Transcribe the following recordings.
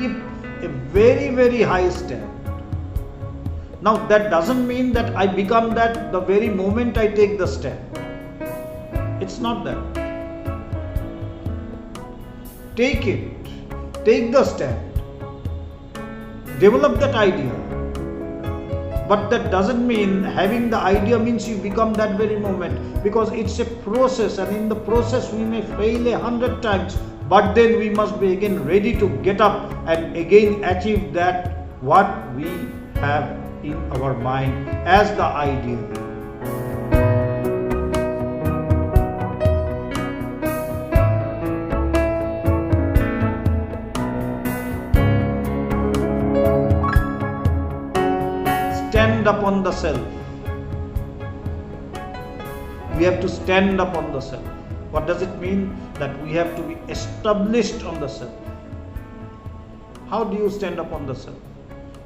keep a very, very high stand. Now that doesn't mean that I become that the very moment I take the stand. It's not that. Take it. Take the stand. Develop that idea. But that doesn't mean having the idea means you become that very moment, because it's a process, and in the process we may fail 100 times, but then we must be again ready to get up and again achieve that what we have in our mind as the ideal. Stand upon the self. We have to stand upon the self. What does it mean? That we have to be established on the self. How do you stand upon the self?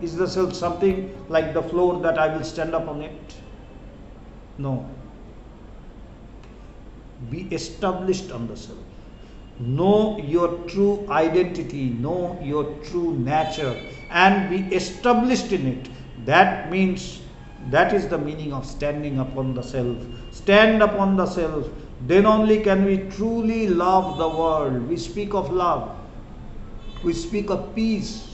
Is the self something like the floor that I will stand upon it? No. Be established on the self. Know your true identity, know your true nature, and be established in it. That means, that is the meaning of standing upon the self. Stand upon the self, then only can we truly love the world. We speak of love, we speak of peace.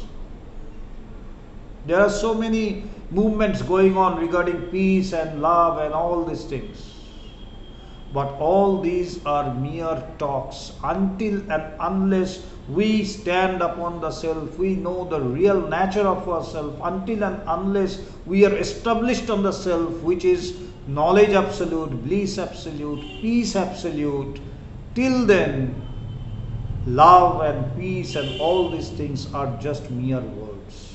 There are so many movements going on regarding peace and love and all these things. But all these are mere talks until and unless we stand upon the self, we know the real nature of ourself, until and unless we are established on the self, which is knowledge absolute, bliss absolute, peace absolute. Till then, love and peace and all these things are just mere words.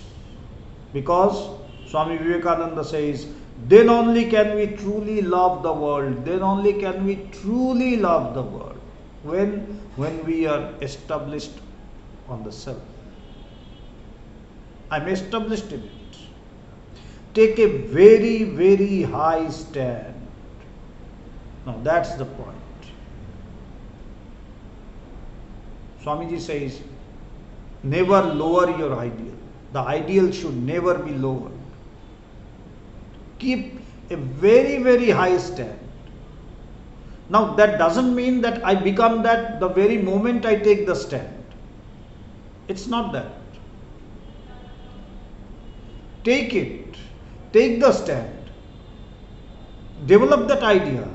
Because Swami Vivekananda says, then only can we truly love the world. Then only can we truly love the world. When we are established on the self. I'm established in it. Take a very, very high stand. Now that's the point. Swamiji says, never lower your ideal. The ideal should never be lowered. Keep a very, very high stand. Now that doesn't mean that I become that the very moment I take the stand. It's not that. Take it. Take the stand. Develop that idea.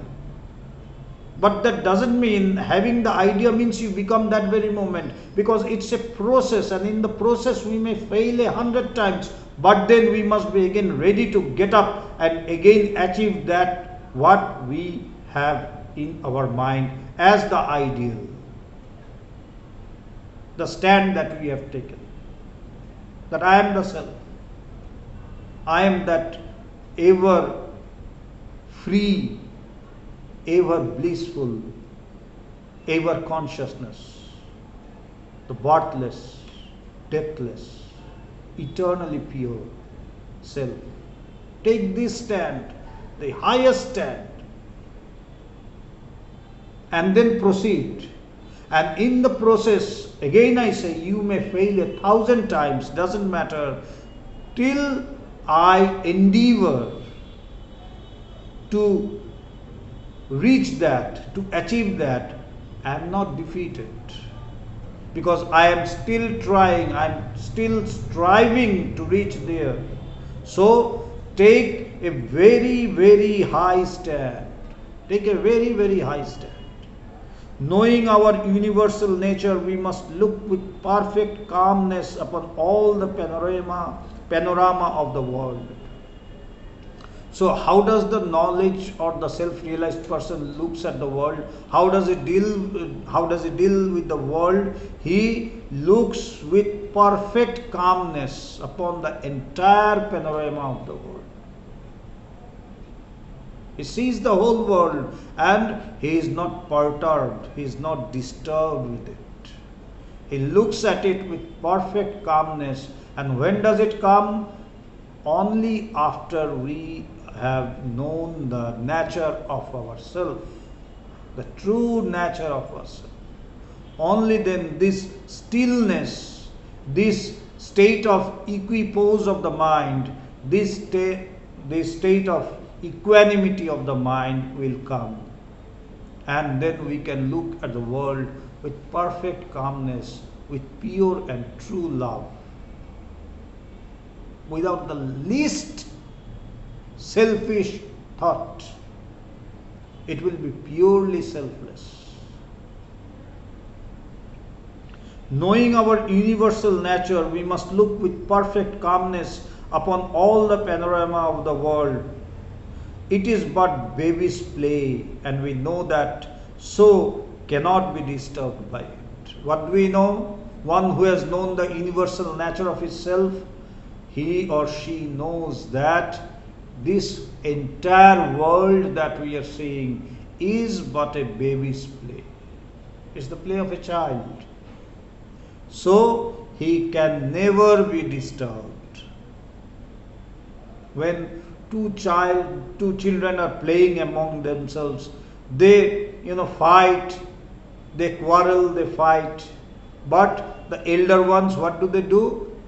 But that doesn't mean having the idea means you become that very moment, because it's a process, and in the process we may fail 100 times, but then we must be again ready to get up and again achieve that what we have in our mind as the ideal. The stand that we have taken. That I am the self. I am that ever free, ever blissful, ever consciousness, the birthless, deathless, eternally pure self. Take this stand, the highest stand, and then proceed. And in the process, again I say, you may fail 1,000 times, doesn't matter, till I endeavor to reach that, to achieve that, I am not defeated. Because I am still trying, I am still striving to reach there. So take a very, very high stand. Take a very, very high stand. Knowing our universal nature, we must look with perfect calmness upon all the panorama of the world. So how does the knowledge or the self-realized person looks at the world? How does he deal with the world? He looks with perfect calmness upon the entire panorama of the world. He sees the whole world and he is not perturbed, he is not disturbed with it. He looks at it with perfect calmness. And when does it come? Only after we have known the nature of ourself, the true nature of ourself. Only then this stillness, this state of equipoise of the mind, this state of equanimity of the mind will come. And then we can look at the world with perfect calmness, with pure and true love, without the least selfish thought. It will be purely selfless. Knowing our universal nature, we must look with perfect calmness upon all the panorama of the world. It is but baby's play, and we know that so cannot be disturbed by it. What do we know? One who has known the universal nature of himself, he or she knows that this entire world that we are seeing is but a baby's play. It's the play of a child. So he can never be disturbed. When two children are playing among themselves, they fight, they quarrel, they fight. But the elder ones, what do?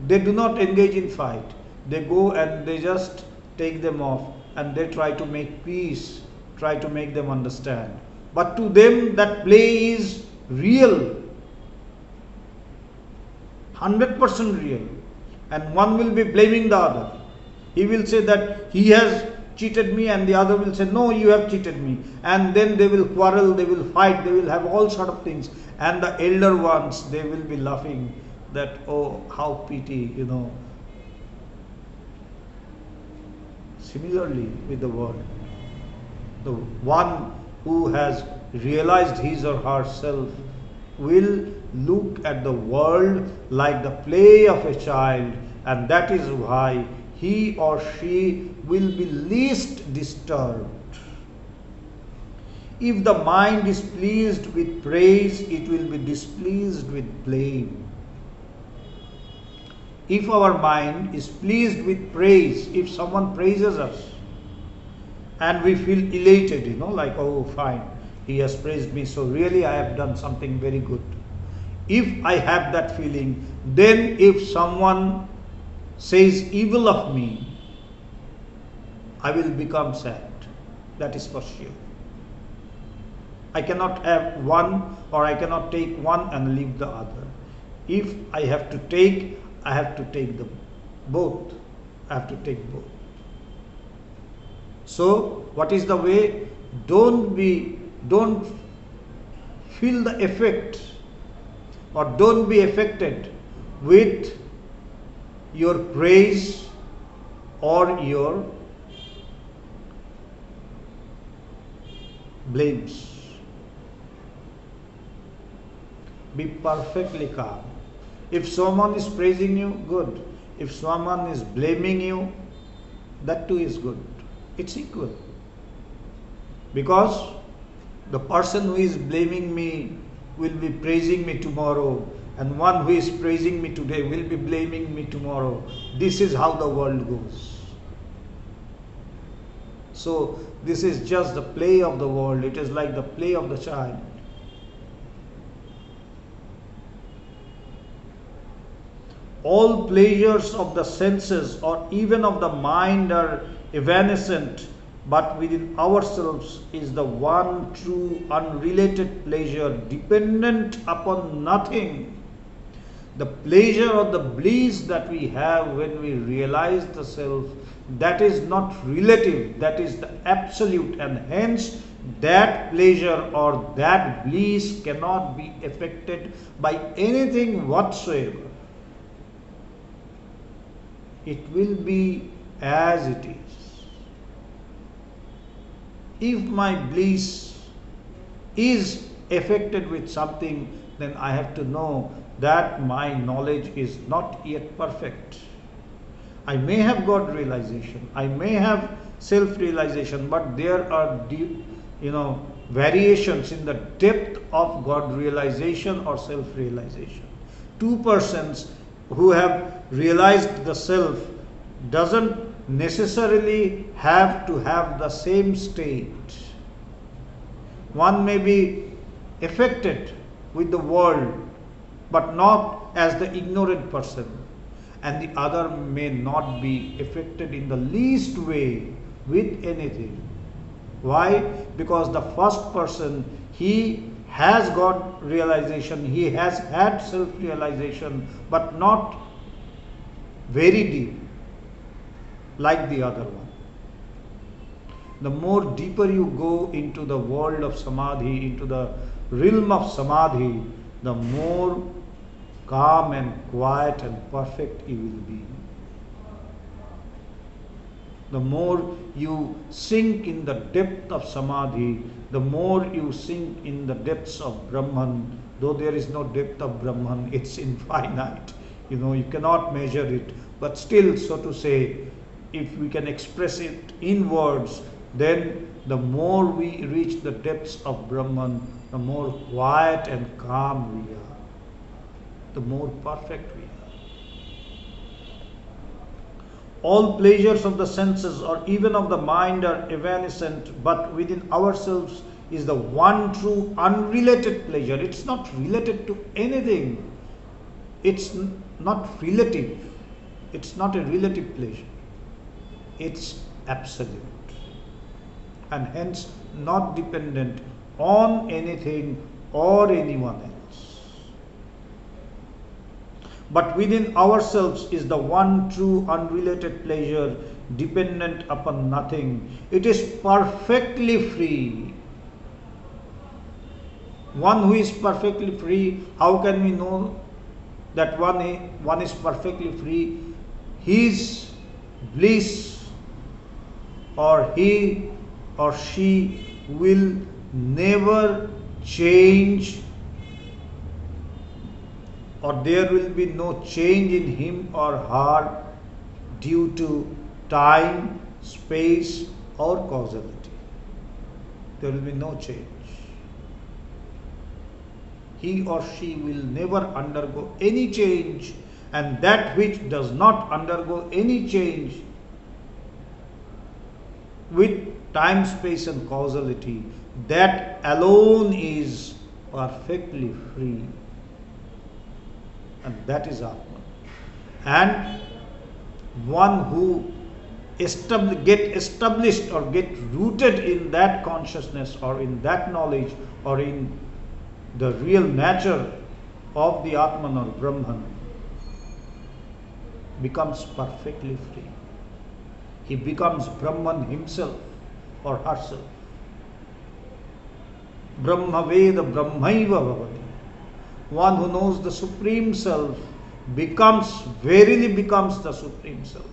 They do not engage in fight. They go and they just take them off, and they try to make peace, try to make them understand. But to them that play is real, 100% real. And one will be blaming the other. He will say that he has cheated me, and the other will say, no, you have cheated me. And then they will quarrel, they will fight, they will have all sort of things. And the elder ones, they will be laughing that, oh, how pity, Similarly with the world, the one who has realized his or herself will look at the world like the play of a child, and that is why he or she will be least disturbed. If the mind is pleased with praise, it will be displeased with blame. If our mind is pleased with praise, if someone praises us and we feel elated, like, oh fine, he has praised me, so really I have done something very good. If I have that feeling, then if someone says evil of me, I will become sad. That is for sure. I cannot have one, or I cannot take one and leave the other. If I have to take, I have to take them both. I have to take both. So, what is the way? Don't feel the effect, or don't be affected with your praise or your blames. Be perfectly calm. If someone is praising you, good. If someone is blaming you, that too is good. It's equal. Because the person who is blaming me will be praising me tomorrow, and one who is praising me today will be blaming me tomorrow. This is how the world goes. So this is just the play of the world. It is like the play of the child. All pleasures of the senses or even of the mind are evanescent, but within ourselves is the one true unrelated pleasure, dependent upon nothing. The pleasure or the bliss that we have when we realize the self, that is not relative, that is the absolute, and hence that pleasure or that bliss cannot be affected by anything whatsoever. It will be as it is. If my bliss is affected with something, then I have to know that my knowledge is not yet perfect. I may have God realization, I may have self-realization, but there are deep, variations in the depth of God realization or self-realization. Two persons who have realized the self doesn't necessarily have to have the same state. One may be affected with the world, but not as the ignorant person. And the other may not be affected in the least way with anything. Why? Because the first person, he has got realization, he has had self-realization, but not very deep like the other one. The more deeper you go into the world of samadhi, into the realm of samadhi, the more calm and quiet and perfect you will be. The more you sink in the depth of samadhi, the more you sink in the depths of Brahman. Though there is no depth of Brahman, it's infinite. You cannot measure it. But still, so to say, if we can express it in words, then the more we reach the depths of Brahman, the more quiet and calm we are, the more perfect we are. All pleasures of the senses or even of the mind are evanescent, but within ourselves is the one true unrelated pleasure. It's not related to anything. It's not relative. It's not a relative pleasure. It's absolute. And hence not dependent on anything or anyone else. But within ourselves is the one true unrelated pleasure, dependent upon nothing. It is perfectly free. One who is perfectly free, how can we know that one is perfectly free? His bliss, or he or she, will never change, or there will be no change in him or her due to time, space, or causality. There will be no change. He or she will never undergo any change, and that which does not undergo any change with time, space, and causality, that alone is perfectly free. And that is Atman. And one who get established or get rooted in that consciousness or in that knowledge or in the real nature of the Atman or Brahman becomes perfectly free. He becomes Brahman himself or herself. Brahma Veda Brahmaiva Bhavati. One who knows the Supreme Self verily becomes the Supreme Self.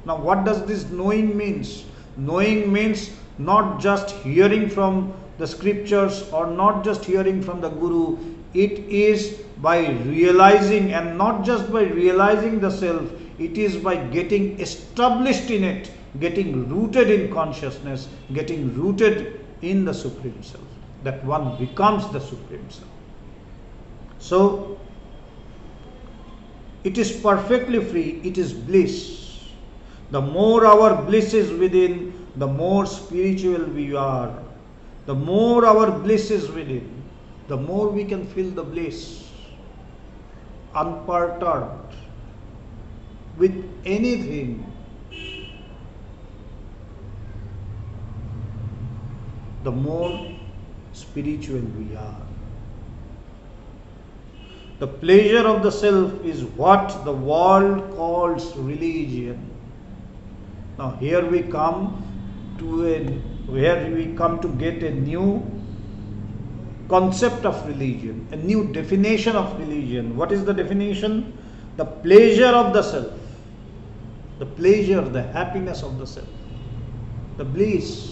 Now what does this knowing means? Knowing means not just hearing from the scriptures or not just hearing from the Guru. It is by realizing, and not just by realizing the self, it is by getting established in it, getting rooted in consciousness, getting rooted in the Supreme Self, that one becomes the Supreme Self. So, it is perfectly free, it is bliss. The more our bliss is within, the more spiritual we are. The more our bliss is within, the more we can feel the bliss, unperturbed with anything. The more spiritual we are. The pleasure of the self is what the world calls religion. Now here we come to get a new concept of religion, a new definition of religion. What is the definition? The pleasure of the self. The pleasure, the happiness of the self. The bliss.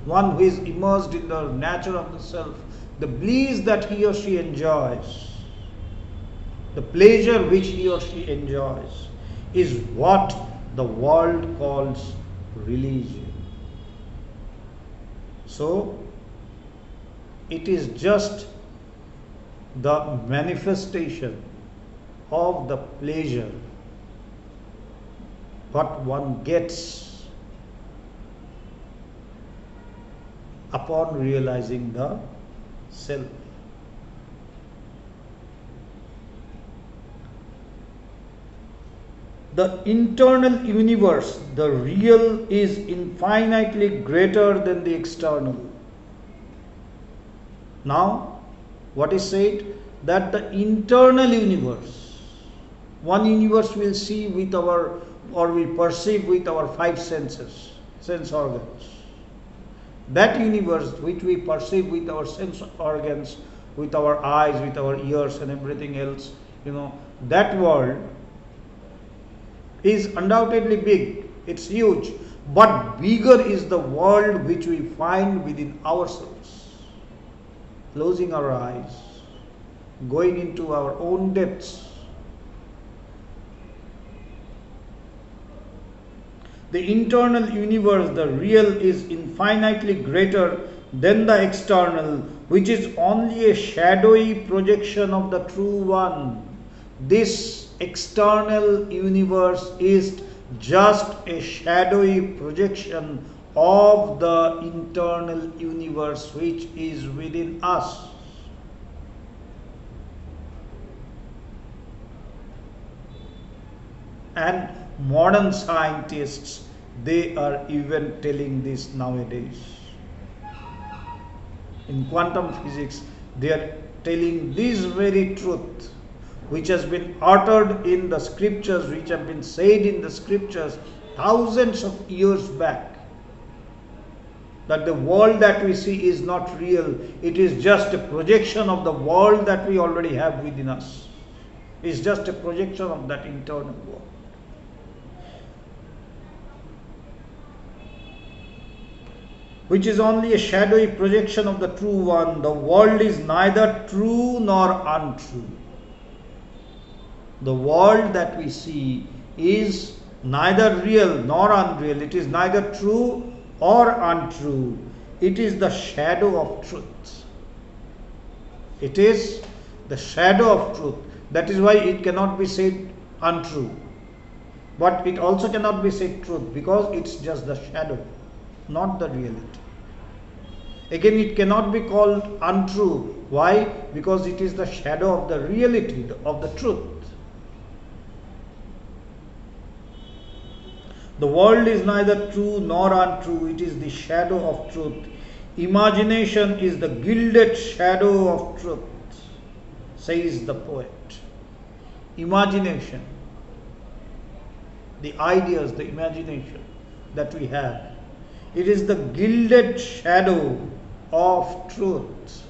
One who is immersed in the nature of the self. The bliss that he or she enjoys. The pleasure which he or she enjoys is what the world calls religion. So, it is just the manifestation of the pleasure what one gets upon realizing the self. The internal universe, the real, is infinitely greater than the external. Now, what is said? That the internal universe, one universe we'll see with our, or we perceive with our five senses, sense organs. That universe which we perceive with our sense organs, with our eyes, with our ears and everything else, that world is undoubtedly big, it's huge, but bigger is the world which we find within ourselves. Closing our eyes, going into our own depths. The internal universe, the real, is infinitely greater than the external, which is only a shadowy projection of the true one. This external universe is just a shadowy projection of the internal universe which is within us. And modern scientists, they are even telling this nowadays. In quantum physics, they are telling this very truth, which has been uttered in the scriptures, which have been said in the scriptures thousands of years back, that the world that we see is not real. It is just a projection of the world that we already have within us. It's just a projection of that internal world. Which is only a shadowy projection of the true one. The world is neither true nor untrue. The world that we see is neither real nor unreal. It is neither true or untrue. It is the shadow of truth. It is the shadow of truth. That is why it cannot be said untrue. But it also cannot be said truth, because it's just the shadow, not the reality. Again, it cannot be called untrue. Why? Because it is the shadow of the reality, of the truth. The world is neither true nor untrue. It is the shadow of truth. Imagination is the gilded shadow of truth, says the poet. Imagination, the ideas, the imagination that we have, it is the gilded shadow of truth.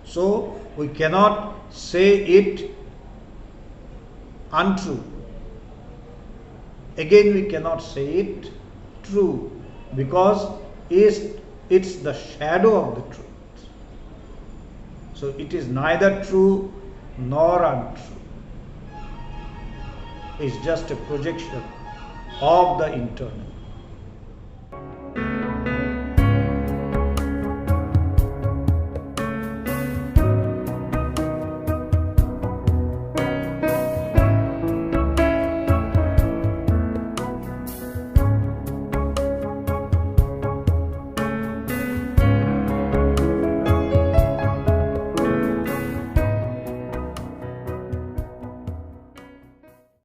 So we cannot say it untrue. Again, we cannot say it true, because it's the shadow of the truth. So it is neither true nor untrue. It's just a projection of the internal.